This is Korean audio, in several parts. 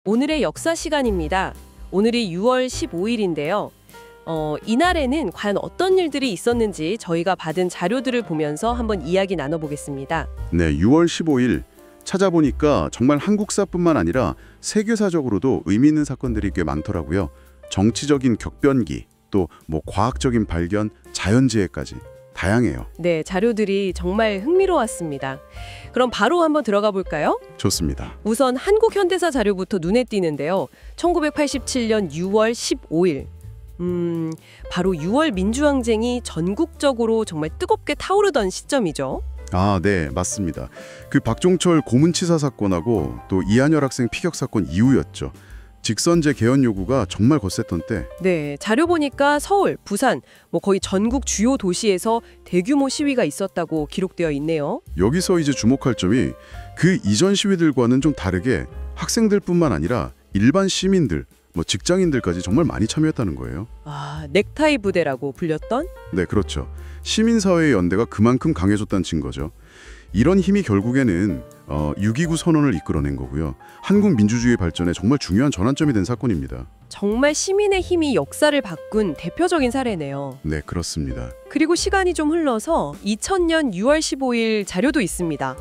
오늘의 역사 시간입니다. 오늘이 6월 15일인데요. 이날에는 과연 어떤 일들이 있었는지 저희가 받은 자료들을 보면서 한번 이야기 나눠보겠습니다. 네, 6월 15일 찾아보니까 정말 한국사뿐만 아니라 세계사적으로도 의미 있는 사건들이 꽤 많더라고요. 정치적인 격변기, 또 과학적인 발견, 자연재해까지 다양해요. 네, 자료들이 정말 흥미로웠습니다. 그럼 바로 한번 들어가 볼까요? 좋습니다. 우선 한국 현대사 자료부터 눈에 띄는데요. 1987년 6월 15일. 바로 6월 민주항쟁이 전국적으로 정말 뜨겁게 타오르던 시점이죠. 아, 네, 맞습니다. 그 박종철 고문치사 사건하고 또 이한열 학생 피격 사건 이후였죠. 직선제 개헌 요구가 정말 거셌던 때. 네, 자료 보니까 서울, 부산, 거의 전국 주요 도시에서 대규모 시위가 있었다고 기록되어 있네요. 여기서 이제 주목할 점이 그 이전 시위들과는 좀 다르게 학생들뿐만 아니라 일반 시민들, 직장인들까지 정말 많이 참여했다는 거예요. 아, 넥타이 부대라고 불렸던? 네, 그렇죠. 시민사회의 연대가 그만큼 강해졌다는 증거죠. 이런 힘이 결국에는 6.29 선언을 이끌어낸 거고요. 한국 민주주의 발전에 정말 중요한 전환점이 된 사건입니다. 정말 시민의 힘이 역사를 바꾼 대표적인 사례네요. 네, 그렇습니다. 그리고 시간이 좀 흘러서 2000년 6월 15일 자료도 있습니다.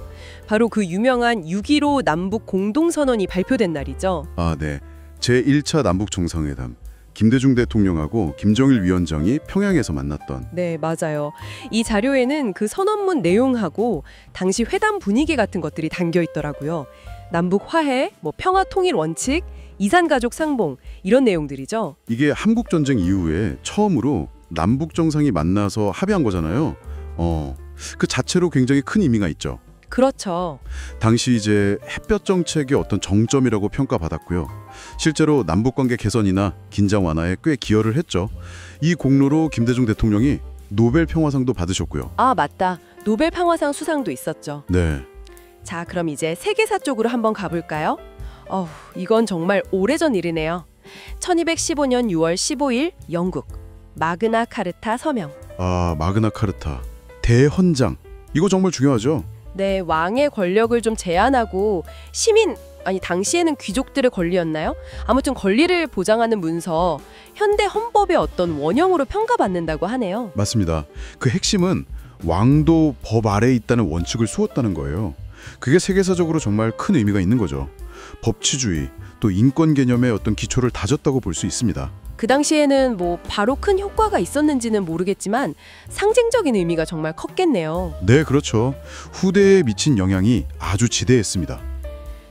바로 그 유명한 6.15 남북 공동선언이 발표된 날이죠. 아, 네. 제1차 남북 정상회담. 김대중 대통령하고 김정일 위원장이 평양에서 만났던. 네, 맞아요. 이 자료에는 그 선언문 내용하고 당시 회담 분위기 같은 것들이 담겨 있더라고요. 남북 화해, 평화 통일 원칙, 이산 가족 상봉 이런 내용들이죠. 이게 한국 전쟁 이후에 처음으로 남북 정상이 만나서 합의한 거잖아요. 그 자체로 굉장히 큰 의미가 있죠. 그렇죠. 당시 이제 햇볕 정책의 어떤 정점이라고 평가받았고요. 실제로 남북관계 개선이나 긴장 완화에 꽤 기여를 했죠. 이 공로로 김대중 대통령이 노벨 평화상도 받으셨고요. 아, 맞다. 노벨 평화상 수상도 있었죠. 네. 자, 그럼 이제 세계사 쪽으로 한번 가볼까요? 이건 정말 오래전 일이네요. 1215년 6월 15일 영국 마그나 카르타 서명. 아, 마그나 카르타. 대헌장. 이거 정말 중요하죠. 네, 왕의 권력을 좀 제한하고 당시에는 귀족들의 권리였나요? 아무튼 권리를 보장하는 문서, 현대 헌법의 어떤 원형으로 평가받는다고 하네요. 맞습니다. 그 핵심은 왕도 법 아래에 있다는 원칙을 수었다는 거예요. 그게 세계사적으로 정말 큰 의미가 있는 거죠. 법치주의, 또 인권 개념의 어떤 기초를 다졌다고 볼 수 있습니다. 그 당시에는 바로 큰 효과가 있었는지는 모르겠지만 상징적인 의미가 정말 컸겠네요. 네, 그렇죠. 후대에 미친 영향이 아주 지대했습니다.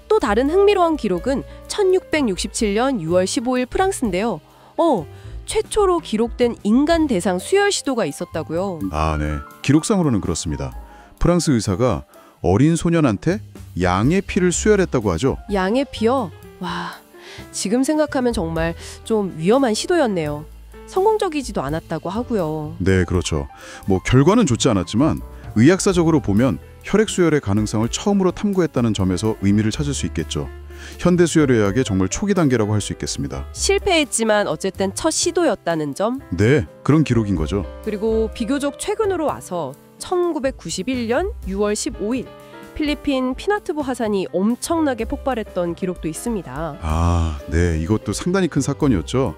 또 다른 흥미로운 기록은 1667년 6월 15일 프랑스인데요. 최초로 기록된 인간 대상 수혈 시도가 있었다고요. 아, 네. 기록상으로는 그렇습니다. 프랑스 의사가 어린 소년한테 양의 피를 수혈했다고 하죠. 양의 피요? 와, 지금 생각하면 정말 좀 위험한 시도였네요. 성공적이지도 않았다고 하고요. 네, 그렇죠. 결과는 좋지 않았지만 의학사적으로 보면 혈액 수혈의 가능성을 처음으로 탐구했다는 점에서 의미를 찾을 수 있겠죠. 현대 수혈의학의 정말 초기 단계라고 할 수 있겠습니다. 실패했지만 어쨌든 첫 시도였다는 점? 네, 그런 기록인 거죠. 그리고 비교적 최근으로 와서 1991년 6월 15일 필리핀 피나트보 화산이 엄청나게 폭발했던 기록도 있습니다. 아, 네, 이것도 상당히 큰 사건이었죠.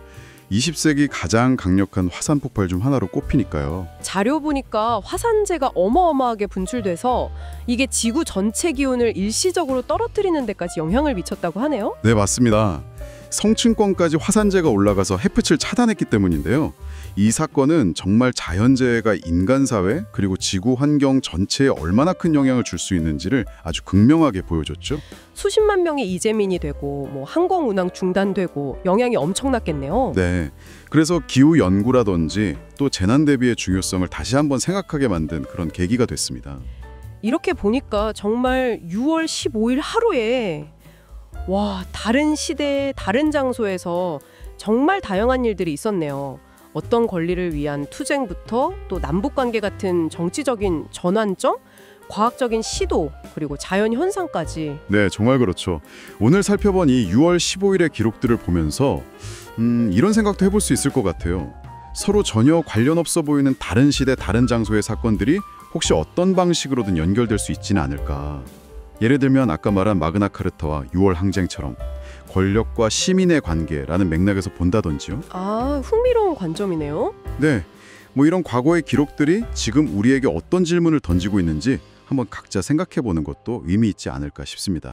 20세기 가장 강력한 화산 폭발 중 하나로 꼽히니까요. 자료 보니까 화산재가 어마어마하게 분출돼서 이게 지구 전체 기온을 일시적으로 떨어뜨리는 데까지 영향을 미쳤다고 하네요. 네, 맞습니다. 성층권까지 화산재가 올라가서 햇빛을 차단했기 때문인데요. 이 사건은 정말 자연재해가 인간사회 그리고 지구 환경 전체에 얼마나 큰 영향을 줄 수 있는지를 아주 극명하게 보여줬죠. 수십만 명이 이재민이 되고 항공 운항 중단되고 영향이 엄청났겠네요. 네, 그래서 기후 연구라든지 또 재난 대비의 중요성을 다시 한번 생각하게 만든 그런 계기가 됐습니다. 이렇게 보니까 정말 6월 15일 하루에 다른 시대, 다른 장소에서 정말 다양한 일들이 있었네요. 어떤 권리를 위한 투쟁부터 또 남북관계 같은 정치적인 전환점, 과학적인 시도, 그리고 자연현상까지. 네, 정말 그렇죠. 오늘 살펴본 이 6월 15일의 기록들을 보면서 이런 생각도 해볼 수 있을 것 같아요. 서로 전혀 관련 없어 보이는 다른 시대, 다른 장소의 사건들이 혹시 어떤 방식으로든 연결될 수 있지는 않을까. 예를 들면 아까 말한 마그나 카르타와 6월 항쟁처럼 권력과 시민의 관계라는 맥락에서 본다든지요. 아, 흥미로운 관점이네요. 네, 뭐 이런 과거의 기록들이 지금 우리에게 어떤 질문을 던지고 있는지 한번 각자 생각해 보는 것도 의미 있지 않을까 싶습니다.